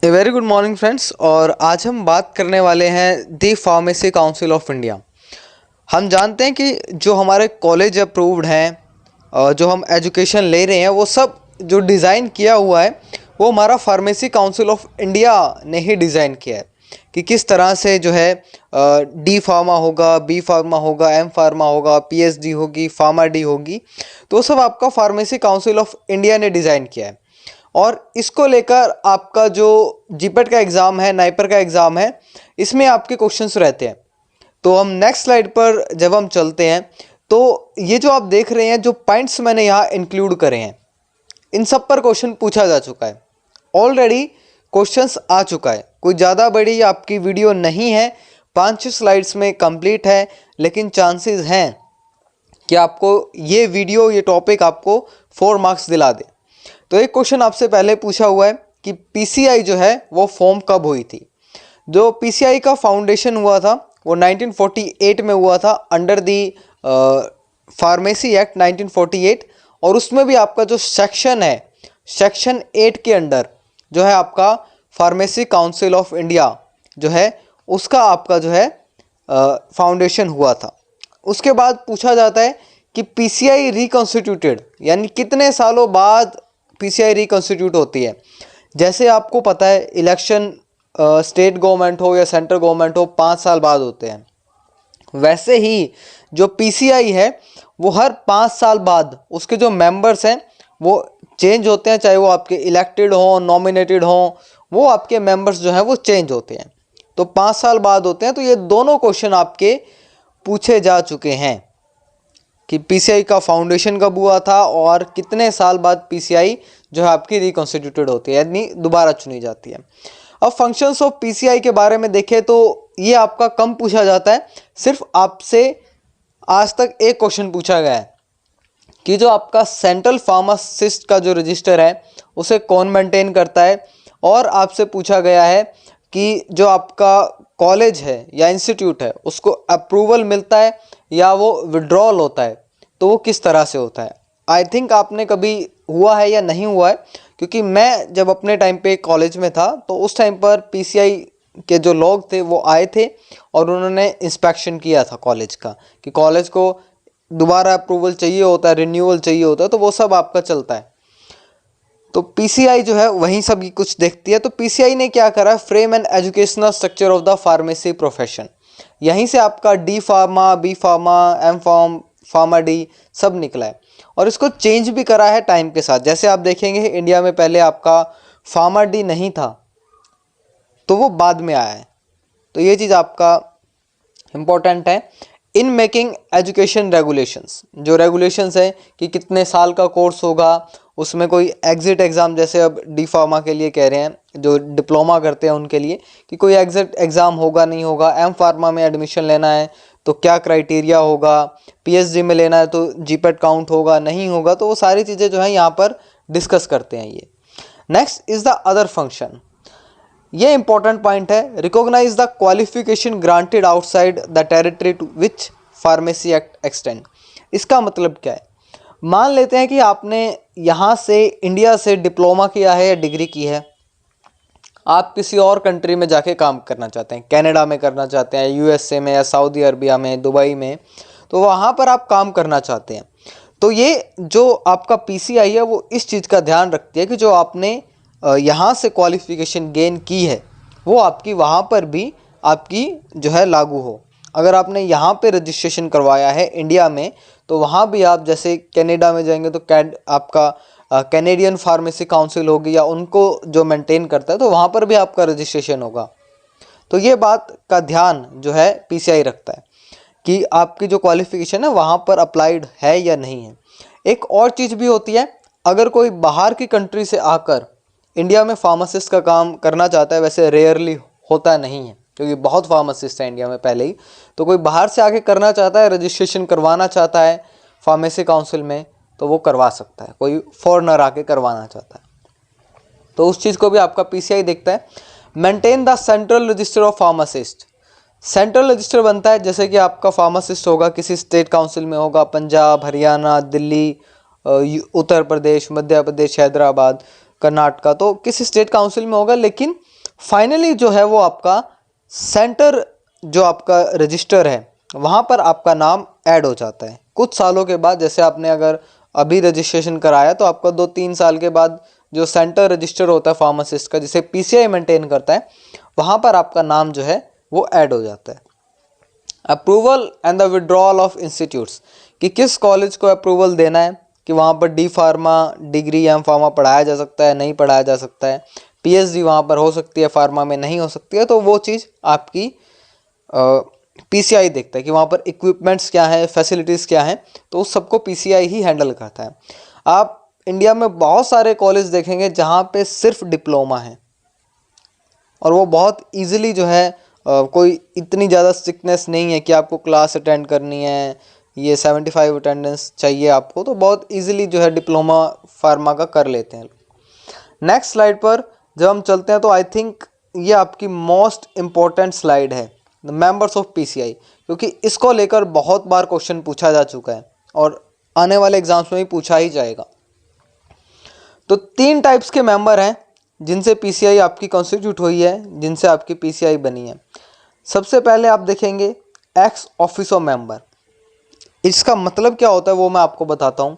A very good morning friends. और आज हम बात करने वाले हैं दी फार्मेसी काउंसिल ऑफ इंडिया। हम जानते हैं कि जो हमारे कॉलेज अप्रूव्ड हैं और जो हम एजुकेशन ले रहे हैं वो सब जो डिज़ाइन किया हुआ है वो हमारा फार्मेसी काउंसिल ऑफ इंडिया ने ही डिज़ाइन किया है कि किस तरह से जो है डी फार्मा होगा, बी फार्मा होगा, एम फार्मा होगा, पीएचडी होगी, फार्मा डी होगी। तो सब आपका फार्मेसी काउंसिल ऑफ इंडिया ने डिज़ाइन किया है। और इसको लेकर आपका जो जीपेट का एग्ज़ाम है, नाइपर का एग्ज़ाम है, इसमें आपके क्वेश्चंस रहते हैं। तो हम नेक्स्ट स्लाइड पर जब हम चलते हैं तो ये जो आप देख रहे हैं, जो पॉइंट्स मैंने यहाँ इंक्लूड करे हैं, इन सब पर क्वेश्चन पूछा जा चुका है। ऑलरेडी क्वेश्चंस आ चुका है। कोई ज़्यादा बड़ी आपकी वीडियो नहीं है, 5 स्लाइड्स में कंप्लीट है, लेकिन चांसेस हैं कि आपको ये वीडियो, ये टॉपिक आपको 4 मार्क्स दिला दे। तो एक क्वेश्चन आपसे पहले पूछा हुआ है कि पीसीआई जो है वो फॉर्म कब हुई थी। जो पीसीआई का फाउंडेशन हुआ था वो 1948 में हुआ था अंडर दी फार्मेसी एक्ट 1948। और उसमें भी आपका जो सेक्शन है, सेक्शन 8 के अंडर जो है आपका फार्मेसी काउंसिल ऑफ इंडिया जो है उसका आपका जो है फाउंडेशन हुआ था। उसके बाद पूछा जाता है कि पीसीआई रिकॉन्स्टिट्यूटेड, यानी कितने सालों बाद पीसीआई रिकॉन्स्टिट्यूट होती है। जैसे आपको पता है इलेक्शन स्टेट गवर्नमेंट हो या सेंट्रल गवर्नमेंट हो 5 साल बाद होते हैं, वैसे ही जो पीसीआई है वो हर 5 साल बाद उसके जो मेंबर्स हैं वो चेंज होते हैं, चाहे वो आपके इलेक्टेड हों, नॉमिनेटेड हों, वो आपके मेंबर्स जो हैं वो चेंज होते हैं। तो 5 साल बाद होते हैं। तो ये दोनों क्वेश्चन आपके पूछे जा चुके हैं कि पीसीआई का फाउंडेशन कब हुआ था और कितने साल बाद पीसीआई जो है आपकी रिकॉन्स्टिट्यूटेड होती है, यानी दोबारा चुनी जाती है। अब फंक्शंस ऑफ पीसीआई के बारे में देखें तो ये आपका कम पूछा जाता है। सिर्फ आपसे आज तक एक क्वेश्चन पूछा गया है कि जो आपका सेंट्रल फार्मासिस्ट का जो रजिस्टर है उसे कौन मेंटेन करता है। और आपसे पूछा गया है कि जो आपका कॉलेज है या इंस्टीट्यूट है उसको अप्रूवल मिलता है या वो विड्रॉल होता है, तो वो किस तरह से होता है। आई थिंक आपने कभी हुआ है या नहीं हुआ है, क्योंकि मैं जब अपने टाइम पे कॉलेज में था तो उस टाइम पर पीसीआई के जो लोग थे वो आए थे और उन्होंने इंस्पेक्शन किया था कॉलेज का कि कॉलेज को दोबारा अप्रूवल चाहिए होता है, रिन्यूअल चाहिए होता है, तो वो सब आपका चलता है। तो पीसीआई जो है वहीं सभी कुछ देखती है। तो पीसीआई ने क्या करा, frame and educational structure of the pharmacy profession, यहीं से आपका D pharma, B pharma, M pharm, pharma D सब निकला है। और इसको चेंज भी करा है टाइम के साथ। जैसे आप देखेंगे इंडिया में पहले आपका फार्मा डी नहीं था, तो वो बाद में आया है। तो ये चीज़ आपका इम्पोर्टेंट है। इन मेकिंग एजुकेशन रेगुलेशंस, जो रेगुलेशंस है कि कितने साल का कोर्स होगा, उसमें कोई एग्जिट एग्ज़ाम, जैसे अब डी फार्मा के लिए कह रहे हैं जो डिप्लोमा करते हैं उनके लिए कि कोई एग्जिट एग्ज़ाम होगा नहीं होगा, एम फार्मा में एडमिशन लेना है तो क्या क्राइटेरिया होगा, पीएचडी में लेना है तो जीपेट काउंट होगा नहीं होगा, तो वो सारी चीज़ें जो है यहाँ पर डिस्कस करते हैं ये। Next is the other function. ये इंपॉर्टेंट पॉइंट है, recognise the qualification granted outside the territory to which pharmacy act extend. इसका मतलब क्या है, मान लेते हैं कि आपने यहाँ से इंडिया से डिप्लोमा किया है या डिग्री की है, आप किसी और कंट्री में जाके काम करना चाहते हैं, कनाडा में करना चाहते हैं, यूएसए में या सऊदी अरबिया में, दुबई में, तो वहाँ पर आप काम करना चाहते हैं। तो ये जो आपका पीसीआई है वो इस चीज़ का ध्यान रखती है कि जो आपने यहाँ से क्वालिफिकेशन गेन की है वो आपकी वहाँ पर भी आपकी जो है लागू हो। अगर आपने यहाँ पे रजिस्ट्रेशन करवाया है इंडिया में, तो वहाँ भी आप जैसे कनाडा में जाएंगे तो आपका कैनेडियन फार्मेसी काउंसिल होगी या उनको जो मेंटेन करता है, तो वहाँ पर भी आपका रजिस्ट्रेशन होगा। तो ये बात का ध्यान जो है पीसीआई रखता है कि आपकी जो क्वालिफिकेशन है वहाँ पर अप्लाइड है या नहीं है। एक और चीज़ भी होती है, अगर कोई बाहर की कंट्री से आकर इंडिया में फार्मासिस्ट का काम करना चाहता है, वैसे रेयरली होता नहीं है क्योंकि बहुत फार्मासिस्ट हैं इंडिया में पहले ही, तो कोई बाहर से आके करना चाहता है, रजिस्ट्रेशन करवाना चाहता है फार्मेसी काउंसिल में, तो वो करवा सकता है। कोई फॉरेनर आके करवाना चाहता है तो उस चीज़ को भी आपका पीसीआई देखता है। Maintain the central register of pharmacist. Central register बनता है, जैसे कि आपका फार्मासिस्ट होगा किसी स्टेट काउंसिल में होगा, पंजाब, हरियाणा, दिल्ली, उत्तर प्रदेश, मध्य प्रदेश, हैदराबाद, कर्नाटका, तो किसी स्टेट काउंसिल में होगा, लेकिन फाइनली जो है वो आपका सेंटर जो आपका रजिस्टर है वहाँ पर आपका नाम ऐड हो जाता है कुछ सालों के बाद। जैसे आपने अगर अभी रजिस्ट्रेशन कराया तो आपका 2-3 साल के बाद जो सेंटर रजिस्टर होता है फार्मासिस्ट का, जिसे पीसीआई मेंटेन करता है, वहाँ पर आपका नाम जो है वो ऐड हो जाता है। Approval and the withdrawal of institutes, कि किस कॉलेज को अप्रूवल देना है कि वहाँ पर D pharma degree M pharma पढ़ाया जा सकता है, नहीं पढ़ाया जा सकता है, पीएचडी वहाँ पर हो सकती है, फार्मा में नहीं हो सकती है, तो वो चीज़ आपकी पीसीआई देखता है कि वहाँ पर इक्विपमेंट्स क्या है, फैसिलिटीज़ क्या हैं, तो उस सबको पीसीआई ही हैंडल करता है। आप इंडिया में बहुत सारे कॉलेज देखेंगे जहाँ पे सिर्फ डिप्लोमा है और वो बहुत इजीली जो है कोई इतनी ज़्यादा स्ट्रिक्टनेस नहीं है कि आपको क्लास अटेंड करनी है, ये 75 अटेंडेंस चाहिए आपको, तो बहुत इजीली जो है डिप्लोमा फार्मा का कर लेते हैं। नेक्स्ट स्लाइड पर जब हम चलते हैं तो आई थिंक ये आपकी मोस्ट इम्पॉर्टेंट स्लाइड है, द मेंबर्स ऑफ पीसीआई, क्योंकि इसको लेकर बहुत बार क्वेश्चन पूछा जा चुका है और आने वाले एग्जाम्स में भी पूछा ही जाएगा। तो 3 टाइप्स के मेंबर हैं जिनसे पीसीआई आपकी कॉन्स्टिट्यूट हुई है, जिनसे आपकी पीसीआई बनी है। सबसे पहले आप देखेंगे एक्स ऑफिसो मेंबर। इसका मतलब क्या होता है वो मैं आपको बताता हूँ।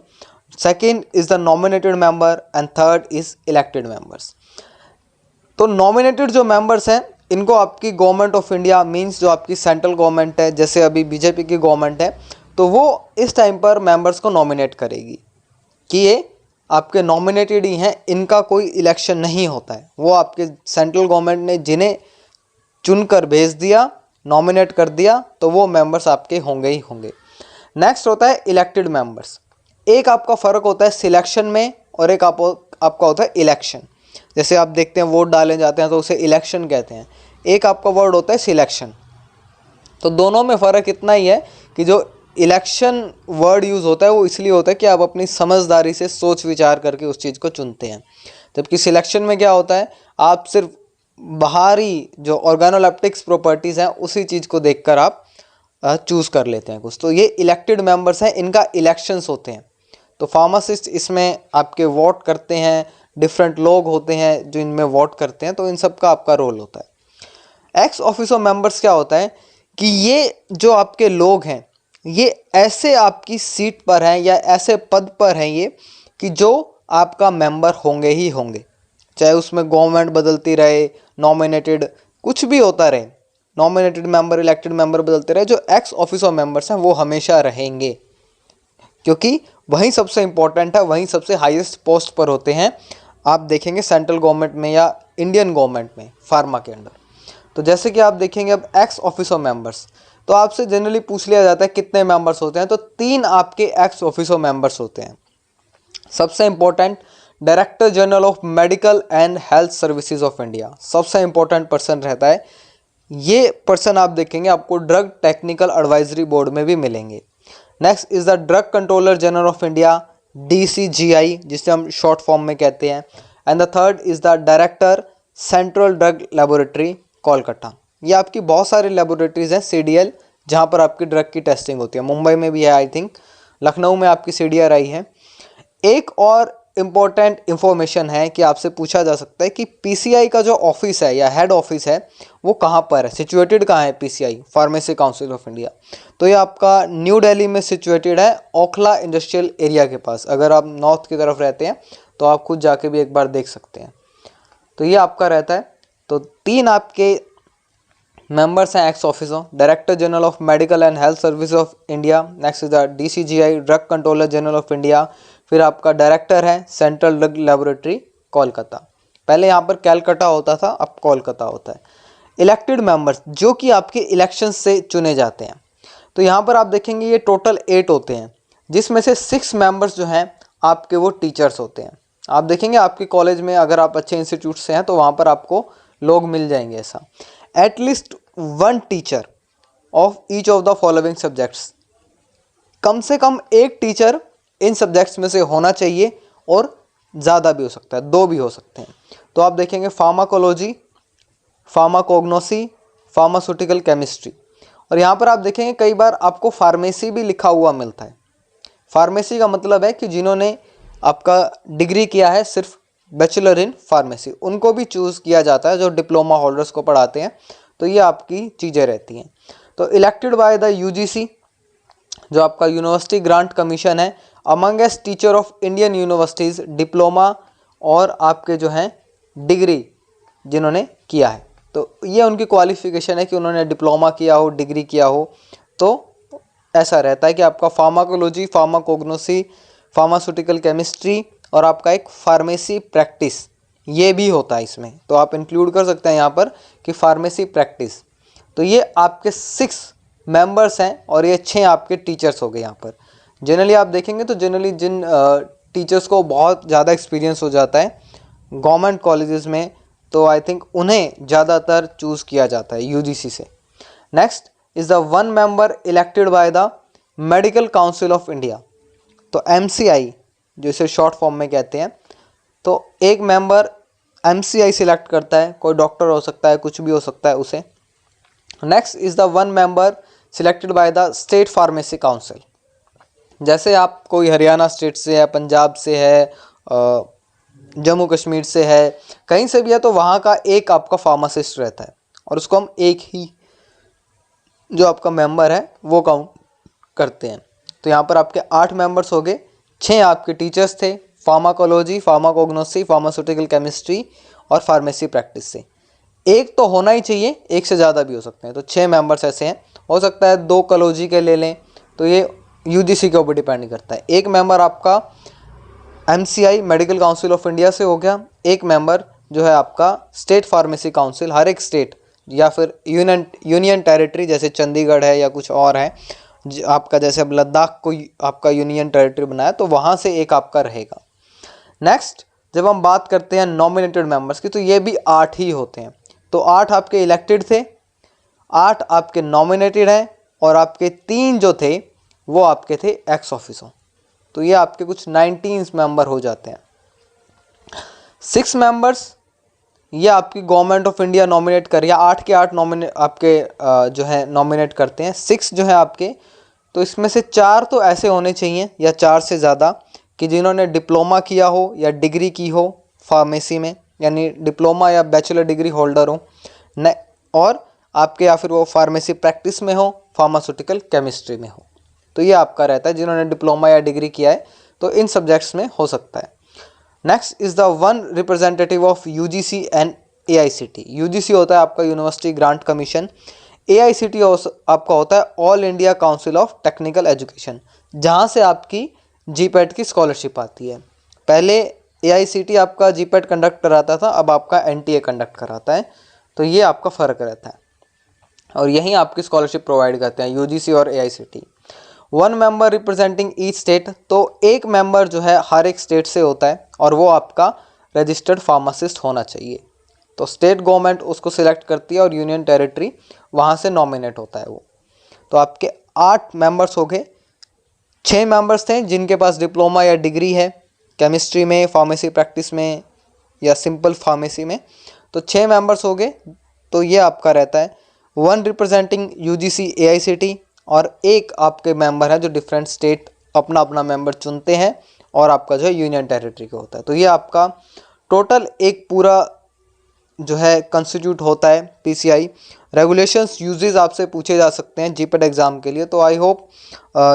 Second is the nominated member and third is elected members. तो नॉमिनेटेड जो मेंबर्स हैं इनको आपकी गवर्नमेंट ऑफ इंडिया मींस जो आपकी सेंट्रल गवर्नमेंट है, जैसे अभी बीजेपी की गवर्नमेंट है, तो वो इस टाइम पर मेंबर्स को नॉमिनेट करेगी कि ये आपके नॉमिनेटेड ही हैं, इनका कोई इलेक्शन नहीं होता है। वो आपके सेंट्रल गवर्नमेंट ने जिन्हें चुनकर भेज दिया, नॉमिनेट कर दिया, तो वो मेंबर्स आपके होंगे ही होंगे। नेक्स्ट होता है इलेक्टेड मेंबर्स। एक आपका फ़र्क होता है सिलेक्शन में और एक आपका होता है इलेक्शन। जैसे आप देखते हैं वोट डाले जाते हैं तो उसे इलेक्शन कहते हैं, एक आपका वर्ड होता है सिलेक्शन। तो दोनों में फ़र्क इतना ही है कि जो इलेक्शन वर्ड यूज़ होता है वो इसलिए होता है कि आप अपनी समझदारी से सोच विचार करके उस चीज़ को चुनते हैं, जबकि सिलेक्शन में क्या होता है आप सिर्फ बाहरी जो ऑर्गेनोलेप्टिक्स प्रॉपर्टीज़ हैं उसी चीज़ को देखकर आप चूज़ कर लेते हैं कुछ। तो ये इलेक्टेड मेंबर्स हैं, इनका इलेक्शंस होते हैं। तो फार्मासिस्ट इसमें आपके वोट करते हैं, डिफरेंट लोग होते हैं जो इनमें वोट करते हैं, तो इन सब का आपका रोल होता है। एक्स ऑफिसो मेंबर्स क्या होता है कि ये जो आपके लोग हैं ये ऐसे आपकी सीट पर हैं या ऐसे पद पर हैं ये कि जो आपका मेंबर होंगे ही होंगे, चाहे उसमें गवर्नमेंट बदलती रहे, नॉमिनेटेड कुछ भी होता रहे, नॉमिनेटेड मेंबर इलेक्टेड मेंबर बदलते रहे, जो एक्स ऑफिसो मेंबर्स हैं वो हमेशा रहेंगे, क्योंकि वहीं सबसे इम्पोर्टेंट है, वहीं सबसे हाईएस्ट पोस्ट पर होते हैं। आप देखेंगे सेंट्रल गवर्नमेंट में या इंडियन गवर्नमेंट में फार्मा के अंडर। तो जैसे कि आप देखेंगे अब एक्स ऑफिसो मेंबर्स, तो आपसे जनरली पूछ लिया जाता है कितने मेंबर्स होते हैं, तो 3 आपके एक्स ऑफिसो मेंबर्स होते हैं। सबसे important director general of medical and health services of India, सबसे इम्पोर्टेंट पर्सन रहता है। ये पर्सन आप देखेंगे आपको ड्रग टेक्निकल एडवाइजरी बोर्ड में भी मिलेंगे। Next is the drug controller general of India, DCGI, जिसे हम शॉर्ट फॉर्म में कहते हैं। And the third is the director central drug laboratory Kolkata. ये आपकी बहुत सारी लेबोरेटरीज हैं CDL, जहाँ पर आपकी ड्रग की टेस्टिंग होती है। मुंबई में भी है आई थिंक, लखनऊ में आपकी CDRI है। एक और इम्पॉर्टेंट इन्फॉर्मेशन है कि आपसे पूछा जा सकता है कि पीसीआई का जो ऑफिस है या हेड ऑफिस है वो कहाँ पर है, सिचुएटेड कहाँ है PCI, pharmacy council of India. तो ये आपका न्यू दिल्ली में सिचुएटेड है, ओखला इंडस्ट्रियल एरिया के पास। अगर आप नॉर्थ की तरफ रहते हैं तो आप खुद जाके भी एक बार देख सकते हैं। तो ये आपका रहता है। तो 3 आपके मेंबर्स हैं x officer, director general of medical and health service of India, next is the DCGI drug controller general of India, फिर आपका डायरेक्टर है सेंट्रल ड्रग लेबोरेटरी कोलकाता। पहले यहाँ पर कैलकाटा होता था, अब कोलकाता होता है। इलेक्टेड मेंबर्स जो कि आपके इलेक्शन से चुने जाते हैं, तो यहाँ पर आप देखेंगे ये टोटल 8 होते हैं, जिसमें से 6 मेंबर्स जो हैं आपके वो टीचर्स होते हैं। आप देखेंगे आपके कॉलेज में अगर आप अच्छे इंस्टीट्यूट से हैं तो वहाँ पर आपको लोग मिल जाएंगे ऐसा। At least 1 teacher of each of the following subjects, कम से कम एक टीचर इन सब्जेक्ट्स में से होना चाहिए, और ज़्यादा भी हो सकता है, 2 भी हो सकते हैं। तो आप देखेंगे फार्माकोलॉजी, फार्माकोग्नोसी, फार्मास्यूटिकल केमिस्ट्री, और यहाँ पर आप देखेंगे कई बार आपको फार्मेसी भी लिखा हुआ मिलता है। फार्मेसी का मतलब है कि जिन्होंने आपका डिग्री किया है सिर्फ बैचलर इन फार्मेसी, उनको भी चूज़ किया जाता है जो डिप्लोमा होल्डर्स को पढ़ाते हैं। तो ये आपकी चीज़ें रहती हैं। तो इलेक्टेड बाय द यूजीसी, जो आपका यूनिवर्सिटी ग्रांट कमीशन है, amongst teacher of Indian universities diploma और आपके जो हैं डिग्री जिन्होंने किया है, तो ये उनकी क्वालिफिकेशन है कि उन्होंने डिप्लोमा किया हो, डिग्री किया हो। तो ऐसा रहता है कि आपका फार्माकोलॉजी, फार्माकोग्नोसी, फार्मास्यूटिकल केमिस्ट्री और आपका एक फार्मेसी प्रैक्टिस ये भी होता है इसमें। तो आप इंक्लूड कर सकते हैं यहाँ पर कि फार्मेसी प्रैक्टिस। तो ये आपके 6 मेंबर्स हैं और ये 6 आपके टीचर्स हो गए यहाँ पर। जनरली आप देखेंगे तो जनरली जिन टीचर्स को बहुत ज़्यादा एक्सपीरियंस हो जाता है गवर्नमेंट कॉलेजेस में, तो आई थिंक उन्हें ज़्यादातर चूज़ किया जाता है यूजीसी से। Next is the 1 member elected by the medical council of India. तो एमसीआई जो इसे शॉर्ट फॉर्म में कहते हैं, तो एक मेंबर एमसीआई सिलेक्ट करता है, कोई डॉक्टर हो सकता है, कुछ भी हो सकता है उसे। Next is the 1 member selected by the state pharmacy council. जैसे आप कोई हरियाणा स्टेट से है, पंजाब से है, जम्मू कश्मीर से है, कहीं से भी है, तो वहाँ का एक आपका फार्मासिस्ट रहता है और उसको हम एक ही जो आपका मेंबर है वो काउंट करते हैं। तो यहाँ पर आपके 8 मेंबर्स हो गए, 6 आपके टीचर्स थे फार्माकोलॉजी, फार्माकोग्नोसी, फार्मास्यूटिकल केमिस्ट्री और फार्मेसी प्रैक्टिस से। एक तो होना ही चाहिए, एक से ज़्यादा भी हो सकते हैं। तो 6 मेंबर्स ऐसे हैं, हो सकता है 2 कॉलोजी के ले लें, तो ये यूजीसी के ऊपर डिपेंड करता है। एक मेंबर आपका MCI medical council of India से हो गया, एक मेंबर जो है आपका स्टेट फार्मेसी काउंसिल, हर एक स्टेट या फिर यूनियन टेरिटरी जैसे चंडीगढ़ है या कुछ और है आपका, जैसे अब लद्दाख को आपका यूनियन टेरिटरी बनाया तो वहाँ से एक आपका रहेगा। नेक्स्ट जब हम बात करते हैं नॉमिनेटेड मेंबर्स की, तो ये भी 8 ही होते हैं। तो 8 आपके इलेक्टेड थे, 8 आपके नॉमिनेटेड हैं और आपके 3 जो थे वो आपके थे एक्स ऑफिसो। तो ये आपके कुछ 19 मेंबर हो जाते हैं। 6 मेंबर्स ये आपकी गवर्नमेंट ऑफ इंडिया नॉमिनेट कर, या 8 के 8 नॉमिनेट आपके जो है नॉमिनेट करते हैं। 6 जो है आपके, तो इसमें से 4 तो ऐसे होने चाहिए या 4 से ज़्यादा कि जिन्होंने डिप्लोमा किया हो या डिग्री की हो फार्मेसी में, यानी डिप्लोमा या बैचलर डिग्री होल्डर हो न, और आपके या फिर वो फार्मेसी प्रैक्टिस में हो, फार्मास्यूटिकल केमिस्ट्री में हो। तो ये आपका रहता है जिन्होंने डिप्लोमा या डिग्री किया है, तो इन सब्जेक्ट्स में हो सकता है। Next is the 1 representative of UGC and AICT. UGC होता है आपका यूनिवर्सिटी ग्रांट कमीशन, एआईसीटी आपका होता है all India council of technical education, जहाँ से आपकी जीपैट की स्कॉलरशिप आती है। पहले एआईसीटी आपका जीपैट कंडक्ट कराता था, अब आपका एनटीए कंडक्ट कराता है। तो ये आपका फ़र्क रहता है और यहीं आपकी स्कॉलरशिप प्रोवाइड करते हैं यूजीसी और AICT. 1 member representing each state, तो एक मेंबर जो है हर एक स्टेट से होता है और वो आपका रजिस्टर्ड फार्मासिस्ट होना चाहिए। तो स्टेट गवर्नमेंट उसको सिलेक्ट करती है और यूनियन टेरिटरी वहाँ से नॉमिनेट होता है वो। तो आपके 8 मेंबर्स हो गए। 6 मेंबर्स थे जिनके पास डिप्लोमा या डिग्री है केमिस्ट्री में, फार्मेसी प्रैक्टिस में या सिंपल फार्मेसी में, तो 6 मेंबर्स हो गए। तो ये आपका रहता है 1 रिप्रेजेंटिंग यूजीसी एआईसीटी और एक आपके मेंबर है जो डिफरेंट स्टेट अपना अपना मेंबर चुनते हैं और आपका जो है यूनियन टेरिटरी का होता है। तो ये आपका टोटल एक पूरा जो है कंस्टिट्यूट होता है पीसीआई। रेगुलेशंस यूजेस आपसे पूछे जा सकते हैं जीपीटी एग्जाम के लिए। तो I hope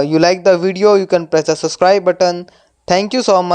you like the video, you can press the subscribe button. Thank you so much.